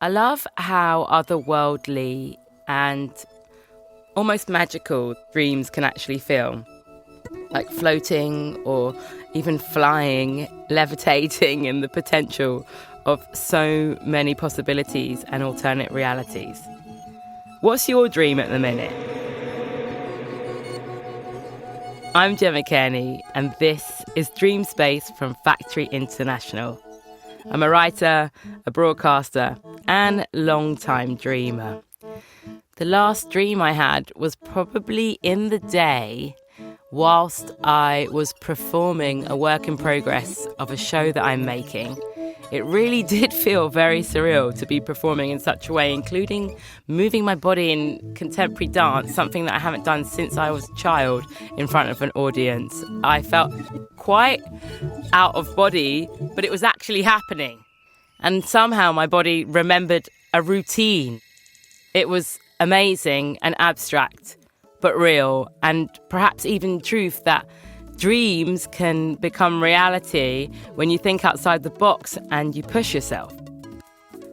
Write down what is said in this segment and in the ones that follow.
I love how otherworldly and almost magical dreams can actually feel. Like floating or even flying, levitating, and the potential of so many possibilities and alternate realities. What's your dream at the minute? I'm Gemma Cairney, and this is Dream Space from Factory International. I'm a writer, a broadcaster, and long-time dreamer. The last dream I had was probably in the day whilst I was performing a work in progress of a show that I'm making. It really did feel very surreal to be performing in such a way, including moving my body in contemporary dance, something that I haven't done since I was a child in front of an audience. I felt quite out of body, but it was actually happening. And somehow my body remembered a routine. It was amazing and abstract, but real, and perhaps even truth that dreams can become reality when you think outside the box and you push yourself.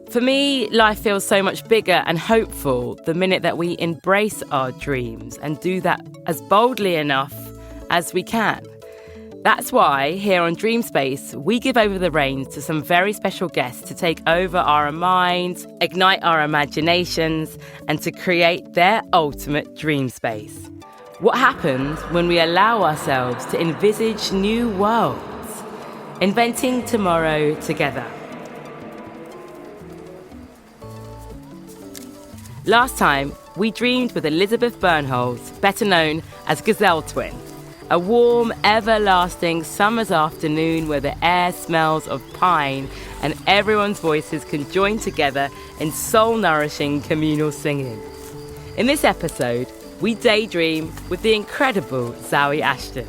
For me, life feels so much bigger and hopeful the minute that we embrace our dreams and do that as boldly enough as we can. That's why here on Dream Space, we give over the reins to some very special guests to take over our minds, ignite our imaginations, and to create their ultimate dream space. What happens when we allow ourselves to envisage new worlds, inventing tomorrow together? Last time, we dreamed with Elizabeth Bernholz, better known as Gazelle Twin, a warm, everlasting summer's afternoon where the air smells of pine and everyone's voices can join together in soul-nourishing communal singing. In this episode, we daydream with the incredible Zawe Ashton.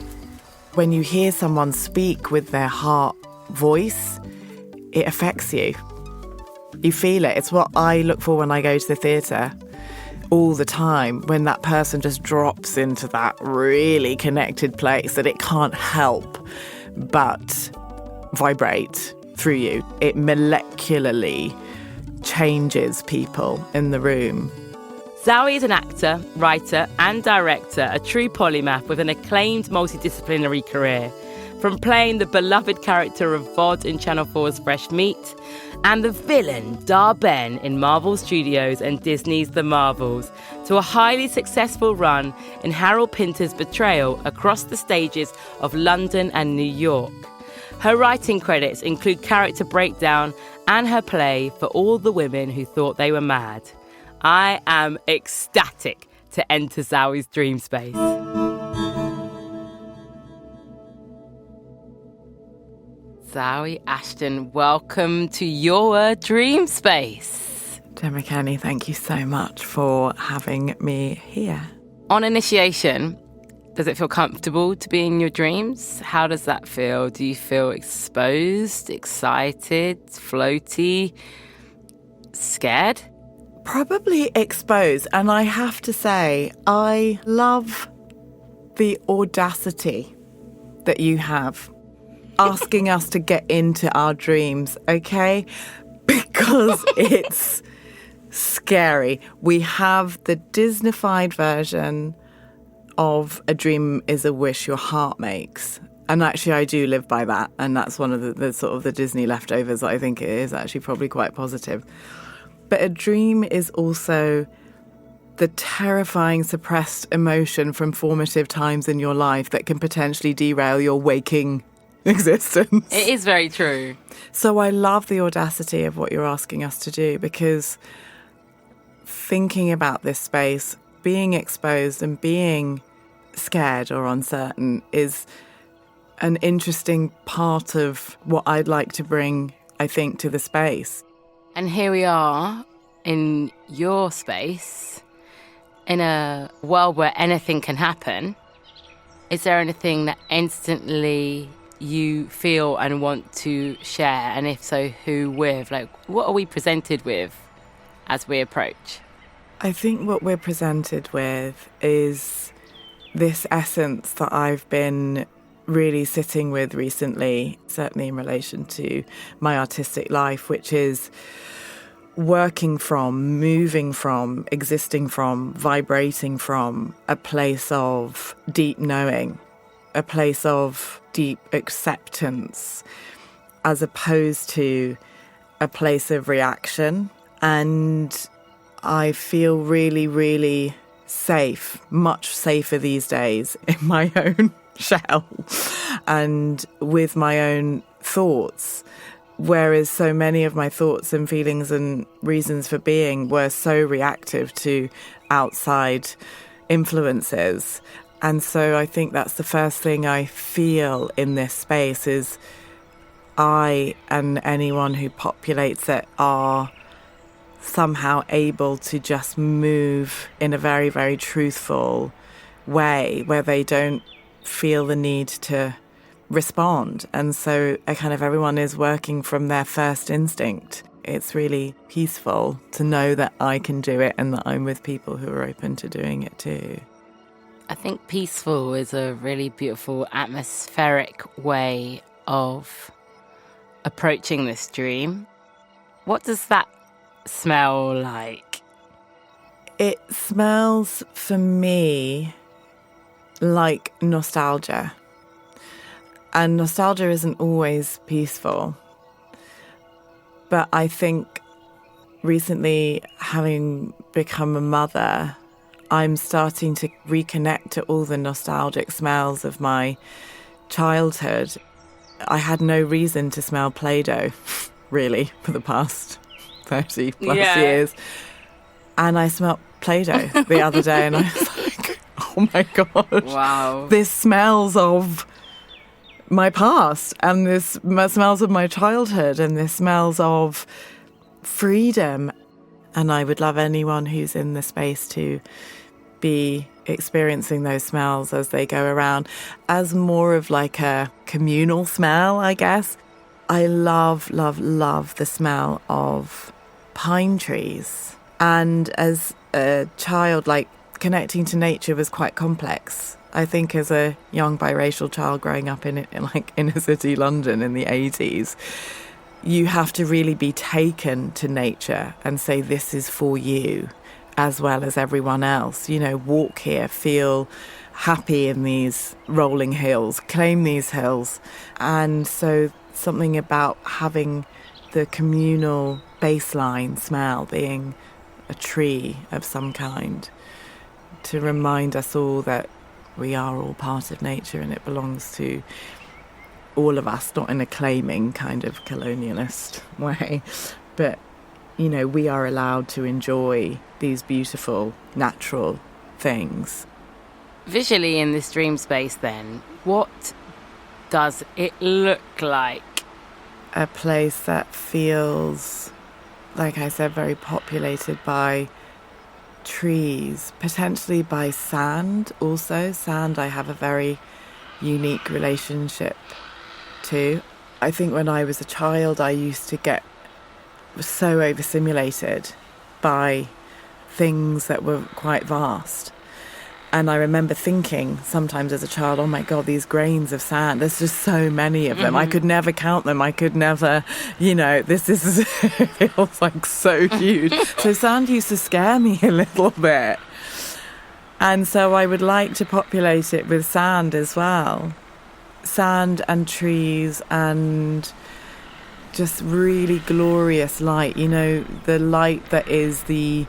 When you hear someone speak with their heart voice, it affects you. You feel it. It's what I look for when I go to the theatre all the time, when that person just drops into that really connected place that it can't help but vibrate through you. It molecularly changes people in the room. Zawe is an actor, writer and director, a true polymath with an acclaimed multidisciplinary career. From playing the beloved character of Vod in Channel 4's Fresh Meat and the villain Dar-Benn in Marvel Studios and Disney's The Marvels, to a highly successful run in Harold Pinter's Betrayal across the stages of London and New York. Her writing credits include Character Breakdown and her play For All the Women Who Thought They Were Mad. I am ecstatic to enter Zawe's dream space. Zawe Ashton, welcome to your dream space. Gemma Cairney, thank you so much for having me here. On initiation, does it feel comfortable to be in your dreams? How does that feel? Do you feel exposed, excited, floaty, scared? Probably exposed. And I have to say, I love the audacity that you have asking us to get into our dreams, okay? Because it's scary. We have the Disneyfied version of a dream is a wish your heart makes. And actually, I do live by that. And that's one of the sort of the Disney leftovers that I think it is actually probably quite positive. But a dream is also the terrifying suppressed emotion from formative times in your life that can potentially derail your waking existence. It is very true. So I love the audacity of what you're asking us to do, because thinking about this space, being exposed and being scared or uncertain is an interesting part of what I'd like to bring, I think, to the space. And here we are in your space, in a world where anything can happen. Is there anything that instantly you feel and want to share? And if so, who with? Like, what are we presented with as we approach? I think what we're presented with is this essence that I've been really sitting with recently, certainly in relation to my artistic life, which is working from, moving from, existing from, vibrating from a place of deep knowing, a place of deep acceptance, as opposed to a place of reaction. And I feel really, really safe, much safer these days in my own shell and with my own thoughts. Whereas so many of my thoughts and feelings and reasons for being were so reactive to outside influences. And so I think that's the first thing I feel in this space is I and anyone who populates it are somehow able to just move in a very, very truthful way where they don't feel the need to respond. And so everyone is working from their first instinct. It's really peaceful to know that I can do it and that I'm with people who are open to doing it too. I think peaceful is a really beautiful atmospheric way of approaching this dream. What does that smell like? It smells for me like nostalgia. And nostalgia isn't always peaceful. But I think recently, having become a mother, I'm starting to reconnect to all the nostalgic smells of my childhood. I had no reason to smell Play-Doh, really, for the past 30 plus years. And I smelled Play-Doh the other day and I was like, oh my God. Wow. This smells of my past, and this smells of my childhood, and this smells of freedom. And I would love anyone who's in the space to be experiencing those smells as they go around as more of like a communal smell, I guess. I love, love, love the smell of pine trees. And as a child, like, connecting to nature was quite complex. I think as a young biracial child growing up in like inner city London in the 80s, you have to really be taken to nature and say, this is for you as well as everyone else. You know, walk here, feel happy in these rolling hills, claim these hills. And so something about having the communal baseline smell being a tree of some kind to remind us all that we are all part of nature and it belongs to all of us, not in a claiming kind of colonialist way, but, you know, we are allowed to enjoy these beautiful natural things. Visually in this dream space then, what does it look like? A place that feels, like I said, very populated by trees, potentially by sand also. Sand I have a very unique relationship to. I think when I was a child I used to get so overstimulated by things that were quite vast. And I remember thinking sometimes as a child, oh my God, these grains of sand, there's just so many of them. I could never count them. I could never, you know, this is it feels like so huge. So sand used to scare me a little bit. And so I would like to populate it with sand as well. Sand and trees and just really glorious light, you know, the light that is the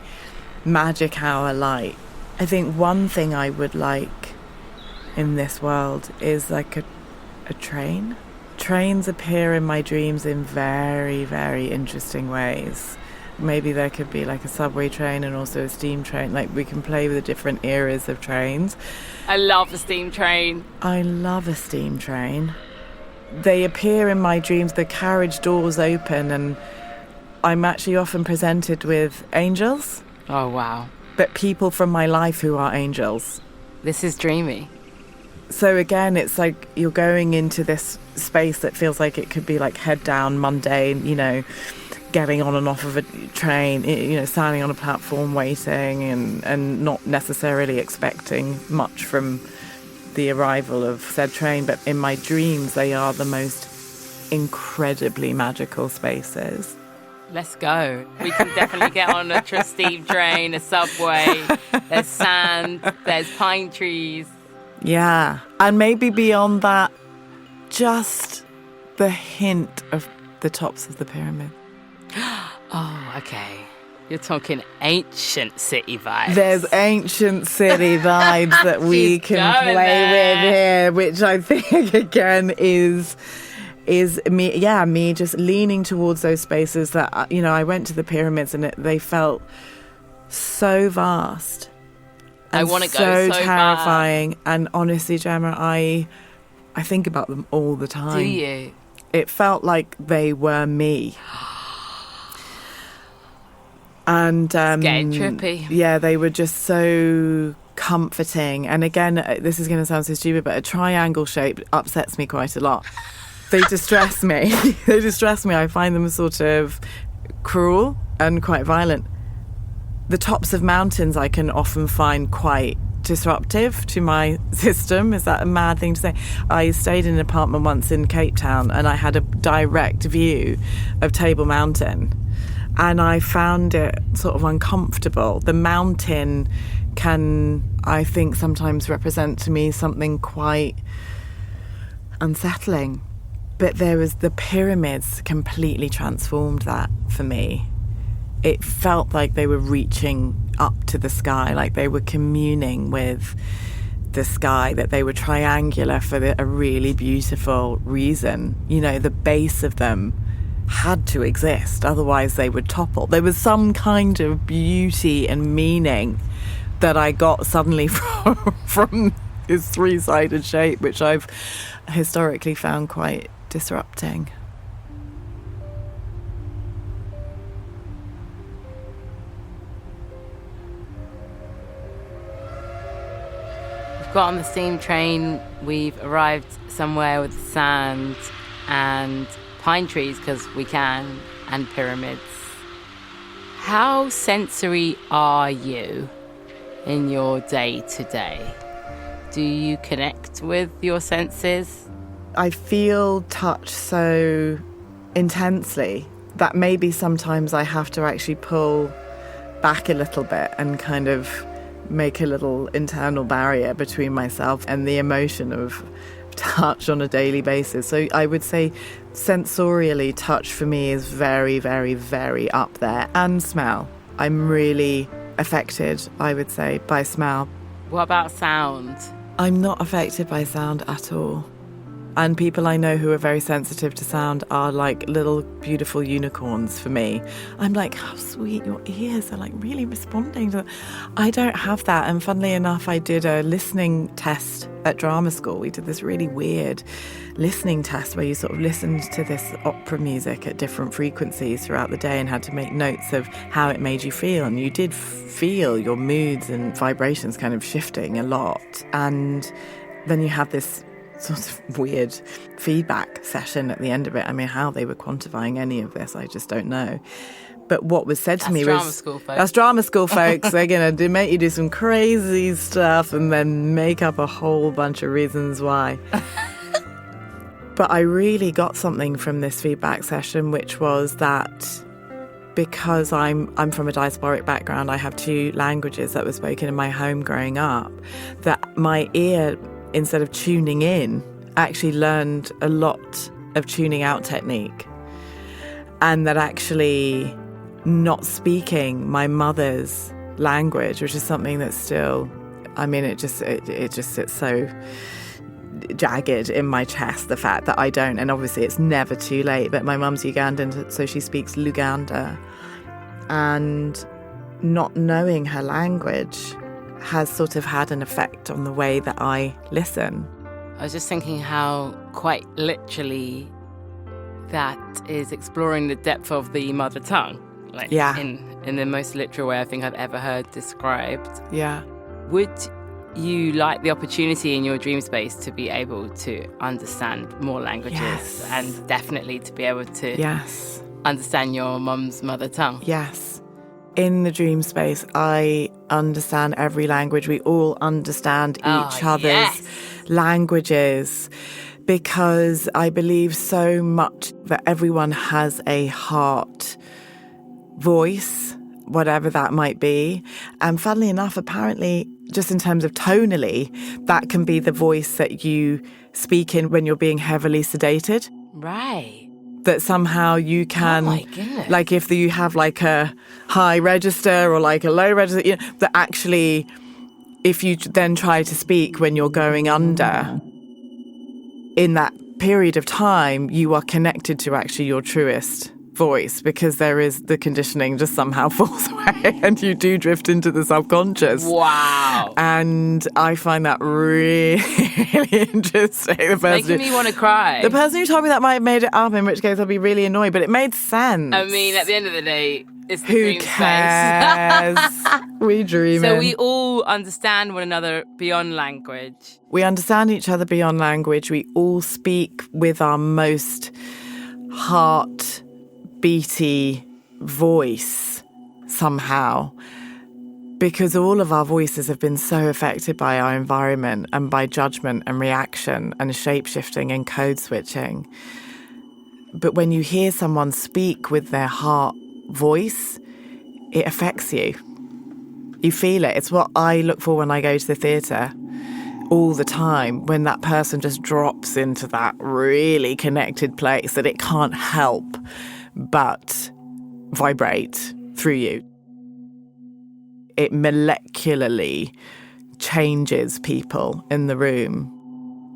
magic hour light. I think one thing I would like in this world is like a train. Trains appear in my dreams in very, very interesting ways. Maybe there could be like a subway train and also a steam train. Like we can play with the different eras of trains. I love a steam train. I love a steam train. They appear in my dreams, the carriage doors open and I'm actually often presented with angels. Oh, wow. But people from my life who are angels. This is dreamy. So again, it's like you're going into this space that feels like it could be like head down, mundane, you know, getting on and off of a train, you know, standing on a platform waiting and not necessarily expecting much from the arrival of said train. But in my dreams, they are the most incredibly magical spaces. Let's go. We can definitely get on a steam train, a subway. There's sand, there's pine trees. Yeah. And maybe beyond that, just the hint of the tops of the pyramid. Oh, okay. You're talking ancient city vibes. There's ancient city vibes that we can play with here, which I think, again, is me just leaning towards those spaces that, I went to the pyramids and they felt so vast. I want to go so terrifying. bad. And honestly, Gemma, I think about them all the time. Do you? It felt like they were me. And it's getting trippy. Yeah, they were just so comforting. And again, this is going to sound so stupid, but a triangle shape upsets me quite a lot. They distress me. I find them sort of cruel and quite violent. The tops of mountains I can often find quite disruptive to my system. Is that a mad thing to say? I stayed in an apartment once in Cape Town and I had a direct view of Table Mountain. And I found it sort of uncomfortable. The mountain can, I think, sometimes represent to me something quite unsettling. But the pyramids completely transformed that for me. It felt like they were reaching up to the sky, like they were communing with the sky, that they were triangular for a really beautiful reason. The base of them had to exist, otherwise they would topple. There was some kind of beauty and meaning that I got suddenly from this three-sided shape, which I've historically found quite disrupting. We've got on the steam train, we've arrived somewhere with sand and pine trees, because we can, and pyramids. How sensory are you in your day-to-day? Do you connect with your senses? I feel touch so intensely that maybe sometimes I have to actually pull back a little bit and kind of make a little internal barrier between myself and the emotion of touch on a daily basis. So I would say sensorially, touch for me is very, very, very up there. And smell. I'm really affected, I would say, by smell. What about sound? I'm not affected by sound at all. And people I know who are very sensitive to sound are like little beautiful unicorns for me. I'm like, how sweet, your ears are like really responding to that. I don't have that. And funnily enough, I did a listening test at drama school. We did this really weird listening test where you sort of listened to this opera music at different frequencies throughout the day and had to make notes of how it made you feel. And you did feel your moods and vibrations kind of shifting a lot. And then you have this sort of weird feedback session at the end of it. I mean, how they were quantifying any of this, I just don't know. But what was said to me was... That's drama school, folks. They're going to make you do some crazy stuff and then make up a whole bunch of reasons why. But I really got something from this feedback session, which was that because I'm from a diasporic background, I have two languages that were spoken in my home growing up, that my ear, instead of tuning in, actually learned a lot of tuning out technique. And that actually not speaking my mother's language, which is something that's still, I mean, it just sits so jagged in my chest, the fact that I don't. And obviously it's never too late, but my mum's Ugandan, so she speaks Luganda. And not knowing her language has sort of had an effect on the way that I listen. I was just thinking how quite literally that is exploring the depth of the mother tongue. Like, yeah. In the most literal way I think I've ever heard described. Yeah. Would you like the opportunity in your dream space to be able to understand more languages? Yes. And definitely to be able to yes. understand your mum's mother tongue? Yes. In the dream space, I understand every language. We all understand each other's languages, because I believe so much that everyone has a heart voice, whatever that might be. And funnily enough, apparently, just in terms of tonally, that can be the voice that you speak in when you're being heavily sedated. Right. That somehow you can, Oh my goodness. like if you have like a high register or like a low register, you know, that actually, if you then try to speak when you're going under, in that period of time, you are connected to actually your truest voice, because there is the conditioning just somehow falls away and you do drift into the subconscious. Wow. And I find that really interesting. Making me want to cry. The person who told me that might have made it up, in which case I'll be really annoyed, but it made sense. I mean, at the end of the day, it's the Who dream cares? We dream So in. we all understand one another beyond language. We understand each other beyond language. We all speak with our most heart-beaty voice somehow, because all of our voices have been so affected by our environment and by judgment and reaction and shape-shifting and code switching. But when you hear someone speak with their heart voice, it affects you. You feel it. It's what I look for when I go to the theatre all the time, when that person just drops into that really connected place that it can't help but vibrate through you. It molecularly changes people in the room.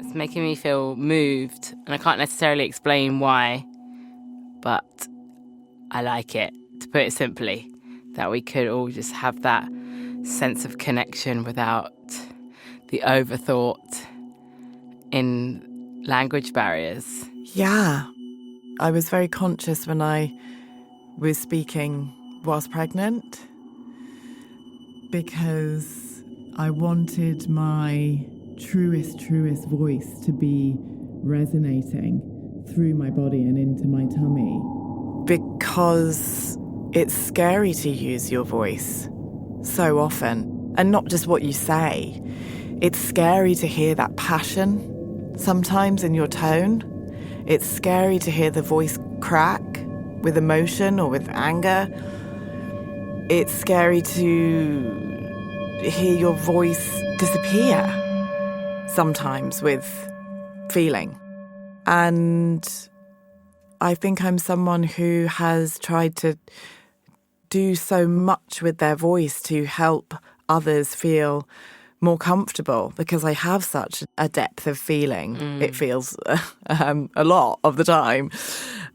It's making me feel moved, and I can't necessarily explain why, but I like it, to put it simply, that we could all just have that sense of connection without the overthought in language barriers. Yeah. I was very conscious when I was speaking whilst pregnant, because I wanted my truest voice to be resonating through my body and into my tummy. Because it's scary to use your voice so often, and not just what you say. It's scary to hear that passion sometimes in your tone. It's scary to hear the voice crack with emotion or with anger. It's scary to hear your voice disappear sometimes with feeling. And I think I'm someone who has tried to do so much with their voice to help others feel more comfortable, because I have such a depth of feeling. It feels a lot of the time,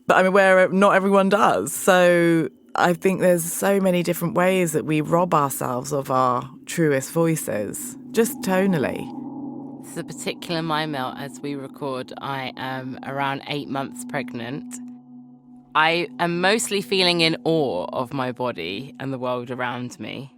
but I'm aware not everyone does. So I think there's so many different ways that we rob ourselves of our truest voices, just tonally. This is a particular mind melt as we record. I am around 8 months pregnant. I am mostly feeling in awe of my body and the world around me,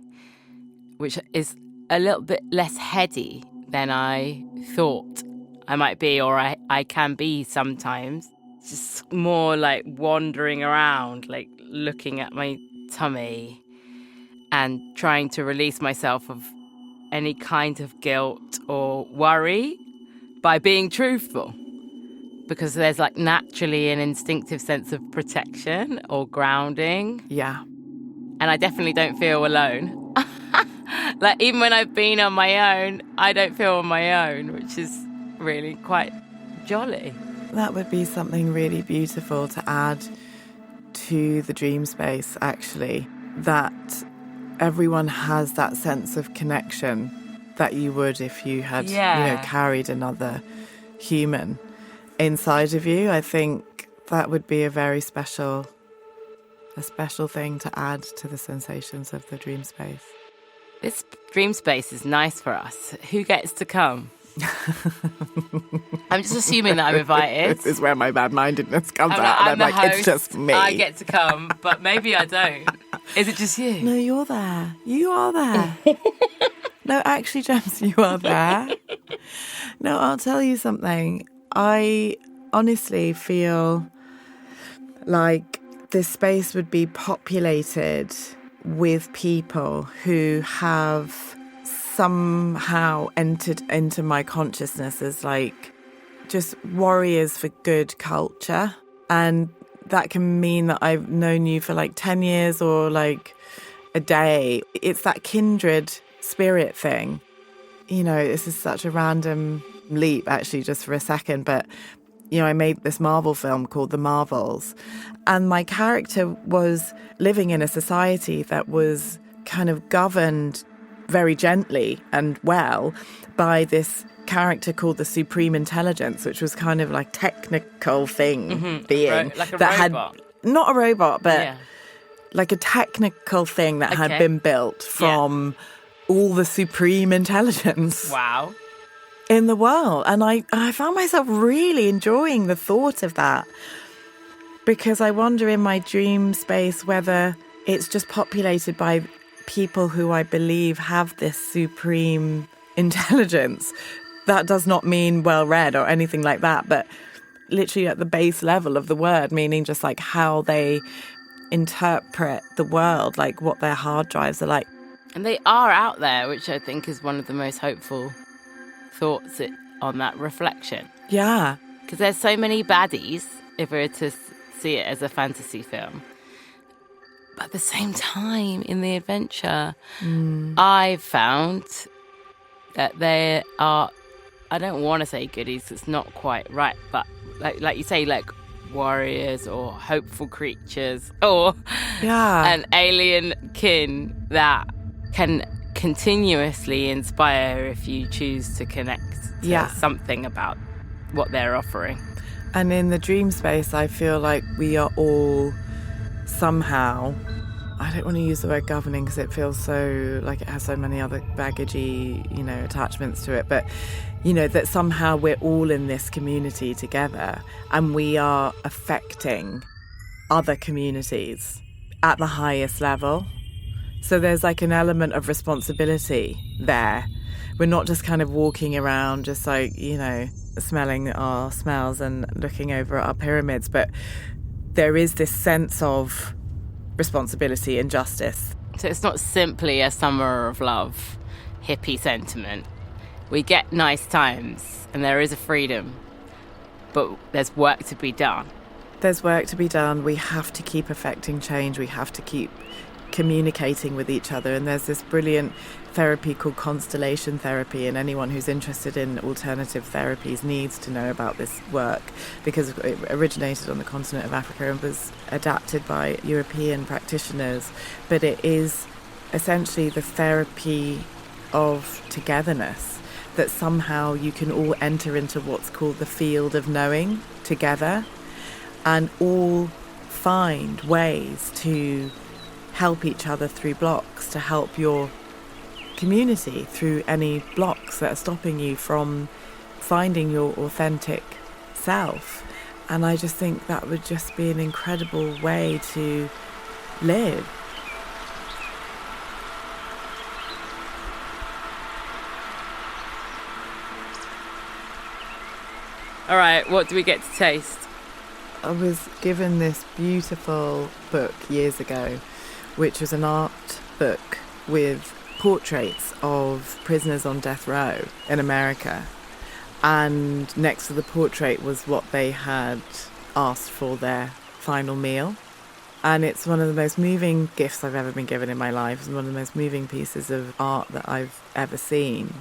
which is a little bit less heady than I thought I might be, or I can be sometimes. Just more like wandering around, like looking at my tummy and trying to release myself of any kind of guilt or worry by being truthful. Because there's like naturally an instinctive sense of protection or grounding. Yeah. And I definitely don't feel alone. Like, even when I've been on my own, I don't feel on my own, which is really quite jolly. That would be something really beautiful to add to the dream space, actually, that everyone has that sense of connection that you would if you had, carried another human inside of you. I think that would be a very special thing to add to the sensations of the dream space. This dream space is nice for us. Who gets to come? I'm just assuming that I'm invited. This is where my bad-mindedness comes out. I'm And the I'm like, host. it's just me. I get to come, but maybe I don't. Is it just you? No, you're there. You are there. No, actually, James, you are there. No, I'll tell you something. I honestly feel like this space would be populated with people who have somehow entered into my consciousness as like just warriors for good culture. And that can mean that I've known you for like 10 years or like a day. It's that kindred spirit thing. You know, this is such a random leap, actually, just for a second, but, you know, I made this Marvel film called The Marvels, and my character was living in a society that was kind of governed very gently and well by this character called the Supreme Intelligence, which was kind of like technical thing being like a that robot. had not a robot, but like a technical thing that had been built from all the supreme intelligence in the world. And I found myself really enjoying the thought of that, because I wonder in my dream space whether it's just populated by people who I believe have this supreme intelligence. That does not mean well-read or anything like that, but literally at the base level of the word, meaning just like how they interpret the world, like what their hard drives are like. And they are out there, which I think is one of the most hopeful thoughts on that reflection. Yeah. Because there's so many baddies, if we were to see it as a fantasy film. But at the same time, in the adventure, I've found that there are, I don't want to say goodies, it's not quite right, but like you say, like warriors or hopeful creatures or an alien kin that can continuously inspire if you choose to connect to something about what they're offering. And in the dream space, I feel like we are all somehow, I don't want to use the word governing because it feels so like it has so many other baggagey, you know, attachments to it, but you know, that somehow we're all in this community together and we are affecting other communities at the highest level. So there's like an element of responsibility there. We're not just kind of walking around just like, you know, smelling our smells and looking over at our pyramids, but there is this sense of responsibility and justice. So it's not simply a summer of love, hippie sentiment. We get nice times and there is a freedom, but there's work to be done. There's work to be done. We have to keep affecting change. We have to keep communicating with each other. And there's this brilliant therapy called constellation therapy, and anyone who's interested in alternative therapies needs to know about this work because it originated on the continent of Africa and was adapted by European practitioners. But it is essentially the therapy of togetherness, that somehow you can all enter into what's called the field of knowing together and all find ways to help each other through blocks, to help your community through any blocks that are stopping you from finding your authentic self. And I just think that would just be an incredible way to live. All right, what do we get to taste? I was given this beautiful book years ago, which was an art book with portraits of prisoners on death row in America. And next to the portrait was what they had asked for their final meal. And it's one of the most moving gifts I've ever been given in my life. It's one of the most moving pieces of art that I've ever seen.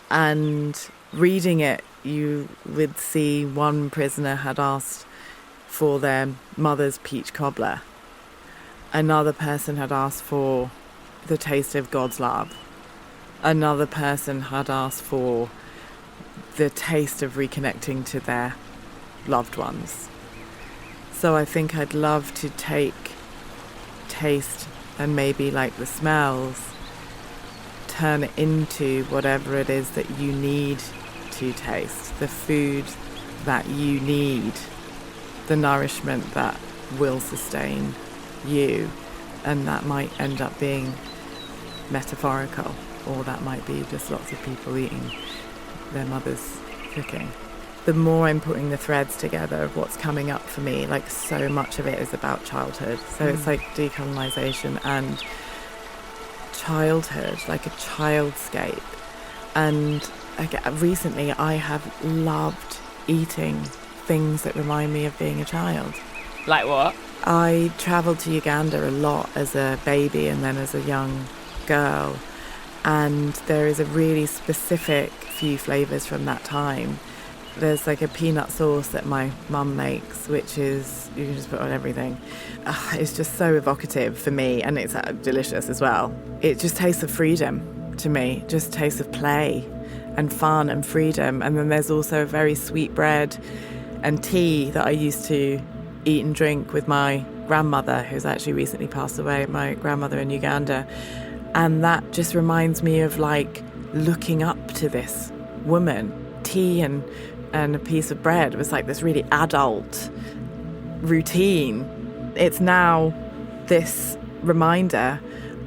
And reading it, you would see one prisoner had asked for their mother's peach cobbler. Another person had asked for the taste of God's love. Another person had asked for the taste of reconnecting to their loved ones. So I think I'd love to take taste and maybe like the smells, turn it into whatever it is that you need to taste, the food that you need, the nourishment that will sustain you. And that might end up being metaphorical, or that might be just lots of people eating their mother's cooking. The more I'm putting the threads together of what's coming up for me, like so much of it is about childhood. So it's like decolonization and childhood, like a childscape. And recently I have loved eating things that remind me of being a child. Like what? I travelled to Uganda a lot as a baby and then as a young girl. And there is a really specific few flavours from that time. There's like a peanut sauce that my mum makes, which is, you can just put on everything. It's just so evocative for me, and it's delicious as well. It just tastes of freedom to me, just tastes of play and fun and freedom. And then there's also very sweet bread and tea that I used to eat and drink with my grandmother, who's actually recently passed away, my grandmother in Uganda. And that just reminds me of like looking up to this woman. Tea and a piece of bread was like this really adult routine. It's now this reminder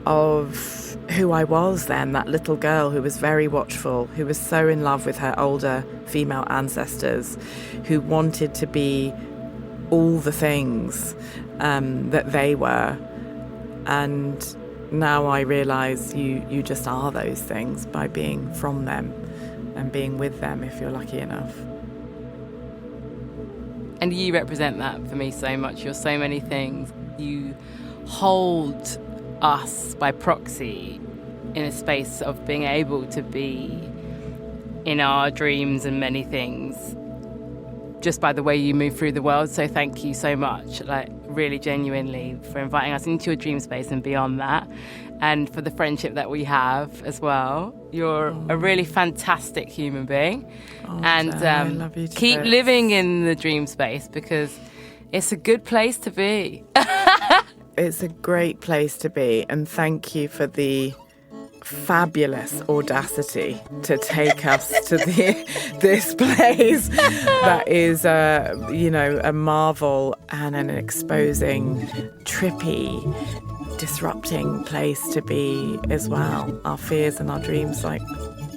of who I was then, that little girl who was very watchful, who was so in love with her older female ancestors, who wanted to be all the things that they were. And now I realise you just are those things by being from them and being with them if you're lucky enough. And you represent that for me so much. You're so many things. You hold us by proxy in a space of being able to be in our dreams and many things just by the way you move through the world. So thank you so much, like really genuinely, for inviting us into your dream space and beyond that, and for the friendship that we have as well. You're a really fantastic human being. And I love you keep bits. living in the dream space, because it's a good place to be. It's a great place to be, and thank you for the fabulous audacity to take us to this place that is a marvel and an exposing, trippy, disrupting place to be as well. Our fears and our dreams like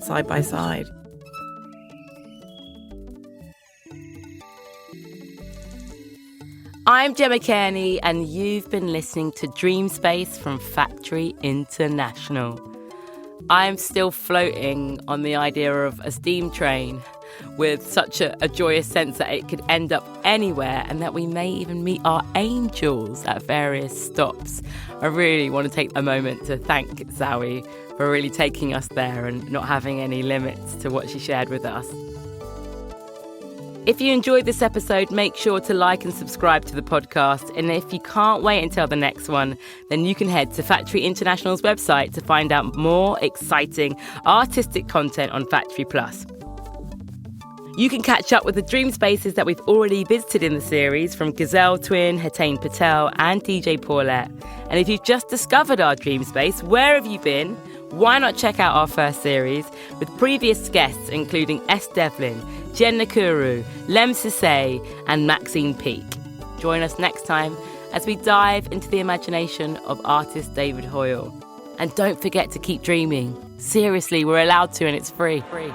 side by side. I'm Gemma Cairney, and you've been listening to Dream Space from Factory International. I'm still floating on the idea of a steam train with such a joyous sense that it could end up anywhere, and that we may even meet our angels at various stops. I really want to take a moment to thank Zawe for really taking us there and not having any limits to what she shared with us. If you enjoyed this episode, make sure to like and subscribe to the podcast. And if you can't wait until the next one, then you can head to Factory International's website to find out more exciting artistic content on Factory Plus. You can catch up with the dream spaces that we've already visited in the series, from Gazelle Twin, Hatain Patel and DJ Paulette. And if you've just discovered our dream space, where have you been? Why not check out our first series with previous guests including S. Devlin, Jen Nakuru, Lem Sisay and Maxine Peake. Join us next time as we dive into the imagination of artist David Hoyle. And don't forget to keep dreaming. Seriously, we're allowed to, and it's free. Free.